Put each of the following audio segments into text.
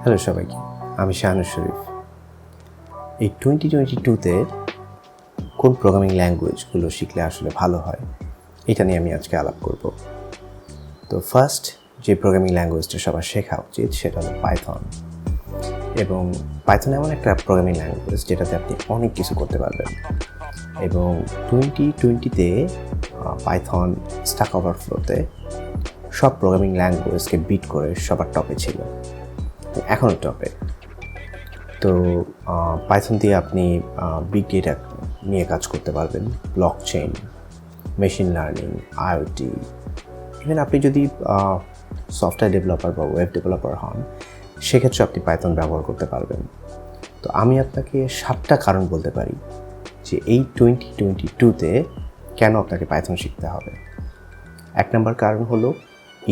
Hello সবাইকে, আমি শাহানুর শরীফ। এই 2022-তে কোন প্রোগ্রামিং ল্যাঙ্গুয়েজগুলো শিখলে আসলে ভালো হয় এটা নিয়ে আমি আজকে আলাপ করব। তো ফার্স্ট যে প্রোগ্রামিং ল্যাঙ্গুয়েজটা সবার শেখা উচিত সেটা হলো পাইথন। এবং পাইথন এমন একটা প্রোগ্রামিং ল্যাঙ্গুয়েজ যেটাতে আপনি অনেক কিছু করতে পারবেন। এবং 2020-তে পাইথন স্ট্যাক ওভারফ্লোতে সব প্রোগ্রামিং ল্যাঙ্গুয়েজকে বিট করে সবার টপে ছিল, এখনও টপে। তো পাইথন দিয়ে আপনি বিগ ডেটা নিয়ে কাজ করতে পারবেন, block chain, machine learning, IoT. Even আপনি যদি সফটওয়্যার ডেভেলপার বা ওয়েব ডেভেলপার হন, সেক্ষেত্রে আপনি পাইথন ব্যবহার করতে পারবেন। তো আমি আপনাকে 7টা কারণ বলতে পারি যে এই 2022-তে কেন আপনাকে পাইথন শিখতে হবে। 1 নম্বর কারণ হলো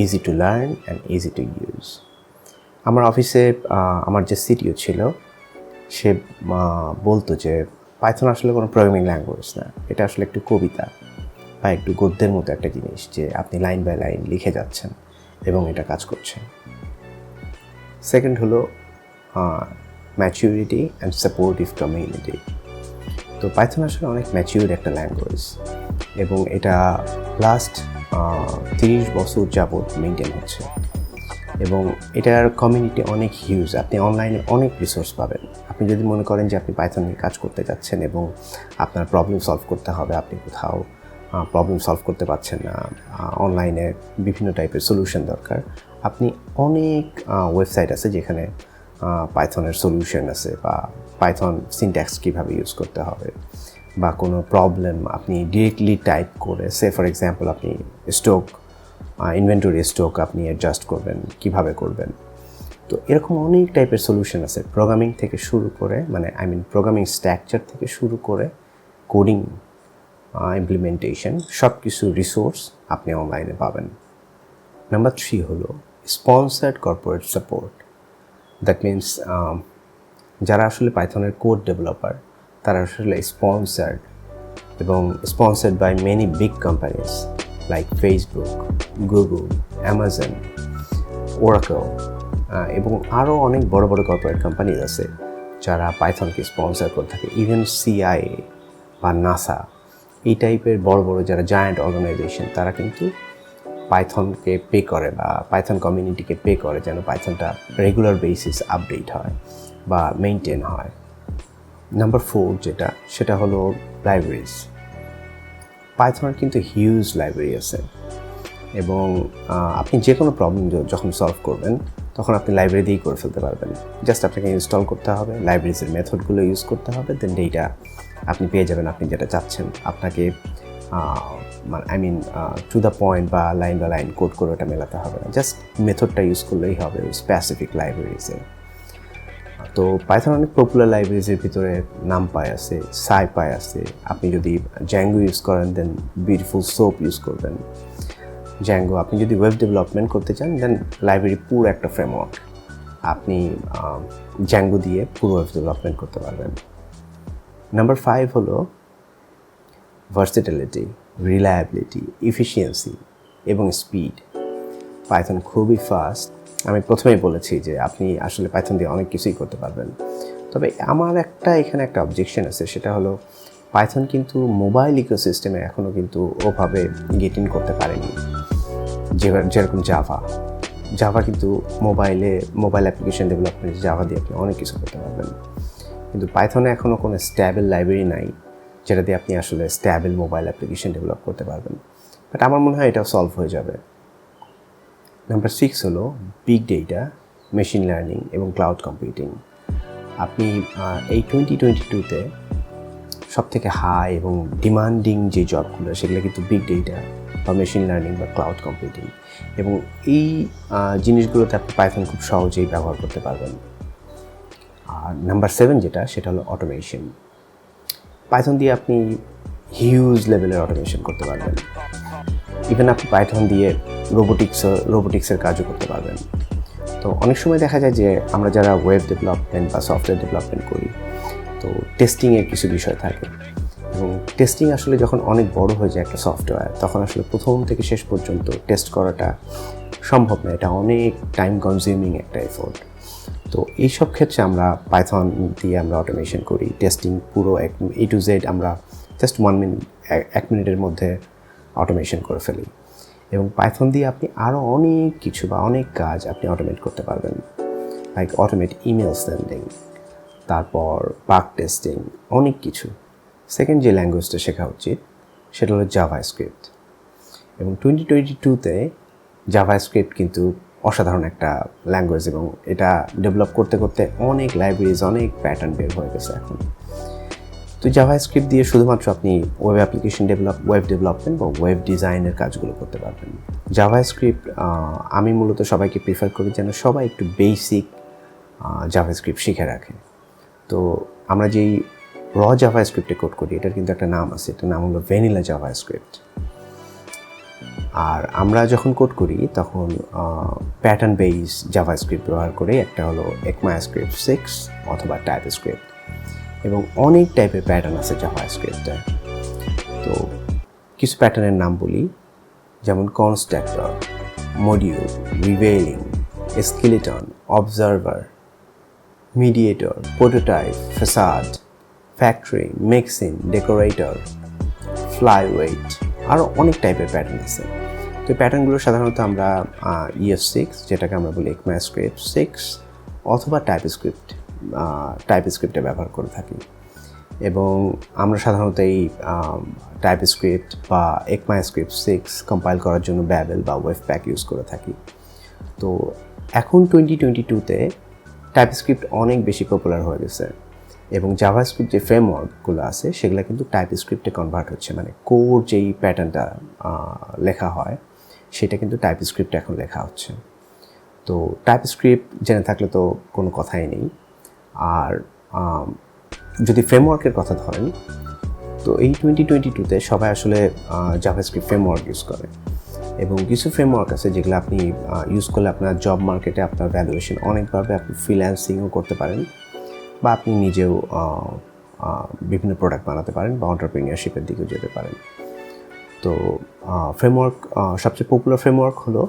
easy to learn and easy to use. আমার অফিসে আমার যে সিটিও ছিল সে বলতো যে পাইথন আসলে কোনো প্রোগ্রামিং ল্যাঙ্গুয়েজ না, এটা আসলে একটু কবিতা বা একটু গদ্যের মতো একটা জিনিস যে আপনি লাইন বাই লাইন লিখে যাচ্ছেন এবং এটা কাজ করছে। সেকেন্ড হলো ম্যাচিউরিটি অ্যান্ড সাপোর্টিভ কমিউনিটি। তো পাইথন আসলে অনেক ম্যাচিউর একটা ল্যাঙ্গুয়েজ এবং এটা লাস্ট 30 বছর যাবৎ মেনটেন হচ্ছে এবং এটার কমিউনিটি অনেক হিউজ। আপনি অনলাইনে অনেক রিসোর্স পাবেন। আপনি যদি মনে করেন যে আপনি পাইথন নিয়ে কাজ করতে যাচ্ছেন এবং আপনার প্রবলেম সলভ করতে হবে, আপনি কোথাও প্রবলেম সলভ করতে পারছেন না, অনলাইনে বিভিন্ন টাইপের সলিউশন দরকার, আপনি অনেক ওয়েবসাইট আছে যেখানে পাইথনের সলিউশন আছে বা পাইথন সিনট্যাক্স কীভাবে ইউজ করতে হবে বা কোনো প্রবলেম আপনি ডিরেক্টলি টাইপ করে, সে ফর এক্সাম্পল আপনি স্টক ইনভেন্টরি স্টক আপনি অ্যাডজাস্ট করবেন, কিভাবে করবেন। তো এরকম অনেক টাইপের সলিউশন আছে প্রোগ্রামিং থেকে শুরু করে, প্রোগ্রামিং স্ট্রাকচার থেকে শুরু করে কোডিং ইমপ্লিমেন্টেশন, সব কিছু রিসোর্স আপনি অনলাইনে পাবেন। নাম্বার 3 হলো sponsored corporate support. That means যারা আসলে পাইথনের কোড ডেভেলপার তারা আসলে স্পন্সার্ড এবং sponsored by many big companies like Facebook, Google, Amazon, Oracle এবং আরও অনেক বড় বড় কর্পোরেট কোম্পানিজ আছে যারা পাইথনকে স্পন্সার করে থাকে। ইভেন CIA বা নাসা, এই টাইপের বড় বড় যারা জায়ান্ট অর্গানাইজেশন, তারা কিন্তু পাইথনকে পে করে বা পাইথন কমিউনিটিকে পে করে যেন পাইথনটা রেগুলার বেসিস আপডেট হয় বা মেনটেন হয়। নাম্বার 4 যেটা, সেটা হলো লাইব্রেরিজ। পাইথনের কিন্তু হিউজ লাইব্রেরি আছে এবং আপনি যে কোনো প্রবলেম যখন সলভ করবেন তখন আপনি লাইব্রেরি দিয়েই করে ফেলতে পারবেন। জাস্ট আপনাকে ইনস্টল করতে হবে, লাইব্রেরিজের মেথডগুলো ইউজ করতে হবে, দেন ডেটা আপনি পেয়ে যাবেন আপনি যেটা চাচ্ছেন। আপনাকে টু দ্য পয়েন্ট বা লাইন কোড করে ওটা মেলাতে হবে না, জাস্ট মেথডটা ইউজ করলেই হবে স্পেসিফিক লাইব্রেরিজে। তো পাইথন অনেক পপুলার লাইব্রেরিজের ভিতরে নামপাই আছে, সাইপাই আছে। আপনি যদি জ্যাঙ্গো ইউজ করেন দেন বিউটিফুল সোপ ইউজ করবেন। জ্যাঙ্গো, আপনি যদি ওয়েব ডেভেলপমেন্ট করতে চান দেন লাইব্রেরি পুরো একটা ফ্রেমওয়ার্ক, আপনি জ্যাঙ্গো দিয়ে পুরো ওয়েব ডেভেলপমেন্ট করতে পারবেন। নাম্বার 5 হলো ভার্সেটিলিটি, রিলায়েবিলিটি, এফিসিয়েন্সি এবং স্পিড। পাইথন খুবই ফাস্ট। আমি প্রথমেই বলেছি যে আপনি আসলে পাইথন দিয়ে অনেক কিছুই করতে পারবেন। তবে আমার এখানে একটা অবজেকশন আছে, সেটা হলো পাইথন কিন্তু মোবাইল ইকোসিস্টেমে এখনও কিন্তু ওভাবে গেট ইন করতে পারেনি যেরকম জাভা কিন্তু মোবাইল অ্যাপ্লিকেশন ডেভেলপমেন্ট জাভা দিয়ে আপনি অনেক কিছু করতে পারবেন। কিন্তু পাইথনে এখনও কোনো স্ট্যাবল লাইব্রেরি নাই যেটা দিয়ে আপনি আসলে স্ট্যাবল মোবাইল অ্যাপ্লিকেশন ডেভেলপ করতে পারবেন। বাট আমার মনে হয় এটাও সলভ হয়ে যাবে। নাম্বার 6 হলো বিগ ডেটা, মেশিন লার্নিং এবং ক্লাউড কম্পিউটিং। আপনি এই 2022-তে সবথেকে হাই এবং ডিমান্ডিং যে জবগুলো সেগুলো কিন্তু বিগ ডেটা বা মেশিন লার্নিং বা ক্লাউড কম্পিউটিং, এবং এই জিনিসগুলোতে আপনি পাইথন খুব সহজেই ব্যবহার করতে পারবেন। আর নাম্বার 7 যেটা, সেটা হলো অটোমেশন। পাইথন দিয়ে আপনি হিউজ লেভেলের অটোমেশন করতে পারবেন। ইভেন আপনি পাইথন দিয়ে রোবোটিক্সের কাজও করতে পারবেন। তো অনেক সময় দেখা যায় যে আমরা যারা ওয়েব ডেভেলপমেন্ট বা সফটওয়্যার ডেভেলপমেন্ট করি, তো টেস্টিংয়ের কিছু বিষয় থাকে এবং টেস্টিং আসলে যখন অনেক বড় হয়ে যায় একটা সফটওয়্যার, তখন আসলে প্রথম থেকে শেষ পর্যন্ত টেস্ট করাটা সম্ভব না। এটা অনেক টাইম কনজিউমিং একটা এফোর্ট। তো এইসব ক্ষেত্রে আমরা পাইথন দিয়ে আমরা অটোমেশন করি, টেস্টিং পুরো A to Z আমরা জাস্ট 1 মিনিটের মধ্যে অটোমেশন করে ফেলি। এবং পাইথন দিয়ে আপনি আরও অনেক কিছু বা অনেক কাজ আপনি অটোমেট করতে পারবেন, লাইক অটোমেট ইমেল সেন্ডিং, তারপর বাগ টেস্টিং, অনেক কিছু। সেকেন্ড যে ল্যাঙ্গুয়েজটা শেখা উচিত সেটা হলো জাভাস্ক্রিপ্ট। এবং 2022-তে জাভাস্ক্রিপ্ট কিন্তু অসাধারণ একটা ল্যাঙ্গুয়েজ, এবং এটা ডেভেলপ করতে করতে অনেক লাইব্রেরিজ, অনেক প্যাটার্ন বের হয়ে গেছে এখন। তো জাভাস্ক্রিপ্ট দিয়ে শুধুমাত্র আপনি ওয়েব ডেভেলপমেন্ট বা ওয়েব ডিজাইনের কাজগুলো করতে পারবেন। জাভাস্ক্রিপ্ট আমি মূলত সবাইকে প্রিফার করি যেন সবাই একটু বেসিক জাভাস্ক্রিপ্ট শিখে রাখে। তো আমরা যেই জাভাস্ক্রিপ্টে কোড করি এটার কিন্তু একটা নাম আছে, এটার নাম হলো ভ্যানিলা জাভাস্ক্রিপ্ট। আর আমরা যখন কোড করি তখন প্যাটার্ন বেস জাভাস্ক্রিপ্ট ব্যবহার করে, একটা হলো ECMAScript 6 অথবা টাইপস্ক্রিপ্ট, এবং অনেক টাইপের প্যাটার্ন আছে জাভাস্ক্রিপ্টে। তো কিছু প্যাটার্নের নাম বলি, যেমন constructor, module, revealing, skeleton, observer, mediator, prototype, facade, factory, mixing, decorator, flyweight, আরও অনেক টাইপের প্যাটার্ন আছে। তো এই প্যাটার্নগুলো সাধারণত আমরা ES6 যেটাকে আমরা বলি ECMAScript 6 অথবা টাইপস্ক্রিপ্টে ব্যবহার করে থাকি। এবং আমরা সাধারণত এই টাইপস্ক্রিপ্ট বা ECMAScript 6 কম্পাইল করার জন্য ব্যাবেল বা ওয়েবপ্যাক ইউজ করে থাকি। তো এখন 2022-তে টাইপস্ক্রিপ্ট অনেক বেশি পপুলার হয়ে গেছে, এবং জাভাস্ক্রিপ্ট যে ফ্রেমওয়ার্কগুলো আছে সেগুলো কিন্তু টাইপস্ক্রিপ্টে কনভার্ট হচ্ছে, মানে কোর যেই প্যাটার্নটা লেখা হয় সেটা কিন্তু টাইপস্ক্রিপ্টে এখন লেখা হচ্ছে। তো টাইপস্ক্রিপ্ট জেনে থাকলে তো কোনো কথাই নেই। আর যদি ফ্রেমওয়ার্কের কথা ধরেন, তো এই 2022-তে সবাই আসলে জাভাস্ক্রিপ্ট ফ্রেমওয়ার্ক ইউজ করে, এবং কিছু ফ্রেমওয়ার্ক আছে যেগুলো আপনি ইউজ করলে আপনার জব মার্কেটে আপনার ভ্যালুয়েশন অনেক বাড়বে, আপনি ফ্রিল্যান্সিংও করতে পারেন, বা আপনি নিজেও বিভিন্ন প্রোডাক্ট বানাতে পারেন বা এন্টারপ্রেনিয়রশিপের দিকেও যেতে পারেন। তো ফ্রেমওয়ার্ক, সবচেয়ে পপুলার ফ্রেমওয়ার্ক হলো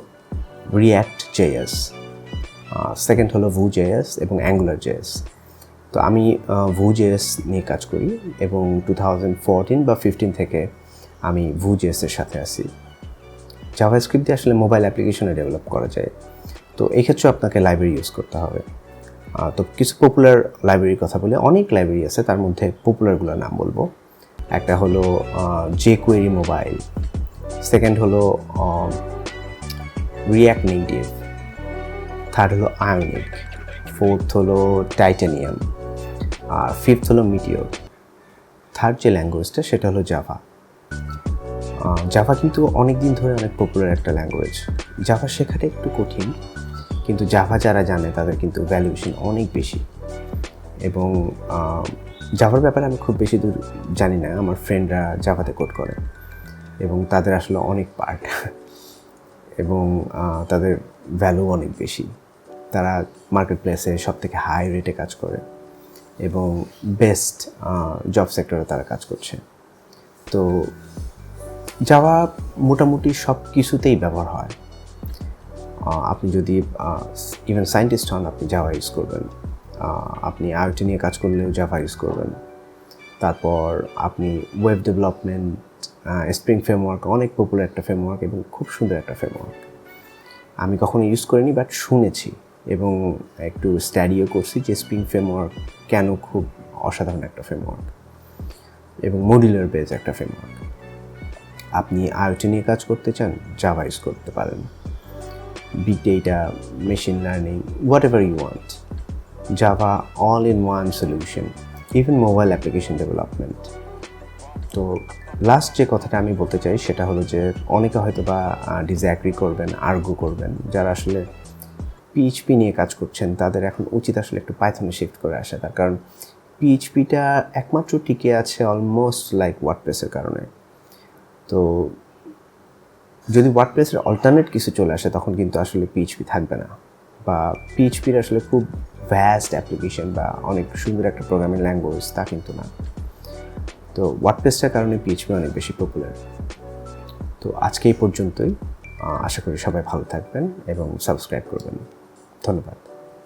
React.js, সেকেন্ড হলো Vue.js এবং Angular.js। তো আমি Vue.js নিয়ে কাজ করি, এবং 2014 বা 15 থেকে আমি Vue.js এর সাথে আছি। জাভাস্ক্রিপ্ট দিয়ে আসলে মোবাইল অ্যাপ্লিকেশনে ডেভেলপ করা যায়। তো এই ক্ষেত্রে আপনাকে লাইব্রেরি ইউজ করতে হবে। তো কিছু পপুলার লাইব্রেরির কথা বলে, অনেক লাইব্রেরি আছে, তার মধ্যে পপুলারগুলোর নাম বলবো। একটা হলো jQuery মোবাইল, সেকেন্ড হলো React Native, থার্ড হলো Ionic, ফোর্থ হলো টাইটানিয়াম, আর ফিফথ হলো মিটিওর। থার্ড যে ল্যাঙ্গুয়েজটা সেটা হলো জাভা। জাভা কিন্তু অনেক দিন ধরে অনেক পপুলার একটা ল্যাঙ্গুয়েজ। জাভা শেখাটা একটু কঠিন, কিন্তু জাভা যারা জানে তাদের কিন্তু ভ্যালুয়েশন অনেক বেশি। এবং জাভার ব্যাপারে আমি খুব বেশি দূর জানি না, আমার ফ্রেন্ডরা জাভাতে কোড করে এবং তাদের আসলে অনেক পার্ট এবং তাদের ভ্যালু অনেক বেশি। তারা মার্কেট প্লেসে সব থেকে হাই রেটে কাজ করে এবং বেস্ট জব সেক্টরে তারা কাজ করছে। তো জাভা মোটামুটি সব কিছুতেই ব্যবহার হয়। আপনি যদি ইভেন সায়েন্টিস্ট হন, আপনি জাভা ইউজ করবেন। আপনি আইওটি নিয়ে কাজ করলেও জাভা ইউজ করবেন। তারপর আপনি ওয়েব ডেভেলপমেন্ট, স্প্রিং ফ্রেমওয়ার্ক অনেক পপুলার একটা ফ্রেমওয়ার্ক এবং খুব সুন্দর একটা ফ্রেমওয়ার্ক। আমি কখনো ইউজ করিনি, বাট শুনেছি এবং একটু স্টাডিও করছি যে স্প্রিং ফ্রেমওয়ার্ক কেন খুব অসাধারণ একটা ফ্রেমওয়ার্ক এবং মডিউলার বেস একটা ফ্রেমওয়ার্ক। আপনি আইওটি নিয়ে কাজ করতে চান, জাভা ইউজ করতে পারেন। Big data, machine learning, whatever you want, Java all in one solution, even mobile application development. তো লাস্ট যে কথাটা আমি বলতে চাই সেটা হলো যে অনেকে হয়তো বা ডিসঅ্যাগ্রি করবেন, আর্গু করবেন, যারা আসলে পিএইচপি নিয়ে কাজ করছেন তাদের এখন উচিত আসলে একটু পাইথনে শিফট করে আসা। তার কারণ পিএইচপিটা একমাত্র টিকে আছে অলমোস্ট লাইক ওয়ার্ডপ্রেসের কারণে। তো যদি ওয়ার্ডপ্রেসের অল্টারনেট কিছু চলে আসে তখন কিন্তু আসলে পিএইচপি থাকবে না, বা পিএইচপির আসলে খুব ভ্যাস্ট অ্যাপ্লিকেশন বা অনেক সুন্দর একটা প্রোগ্রামিং ল্যাঙ্গুয়েজ তা কিন্তু না। তো ওয়ার্ডপ্রেসটার কারণে পিএইচপি অনেক বেশি পপুলার। তো আজকে এই পর্যন্তই। আশা করি সবাই ভালো থাকবেন এবং সাবস্ক্রাইব করবেন। ধন্যবাদ।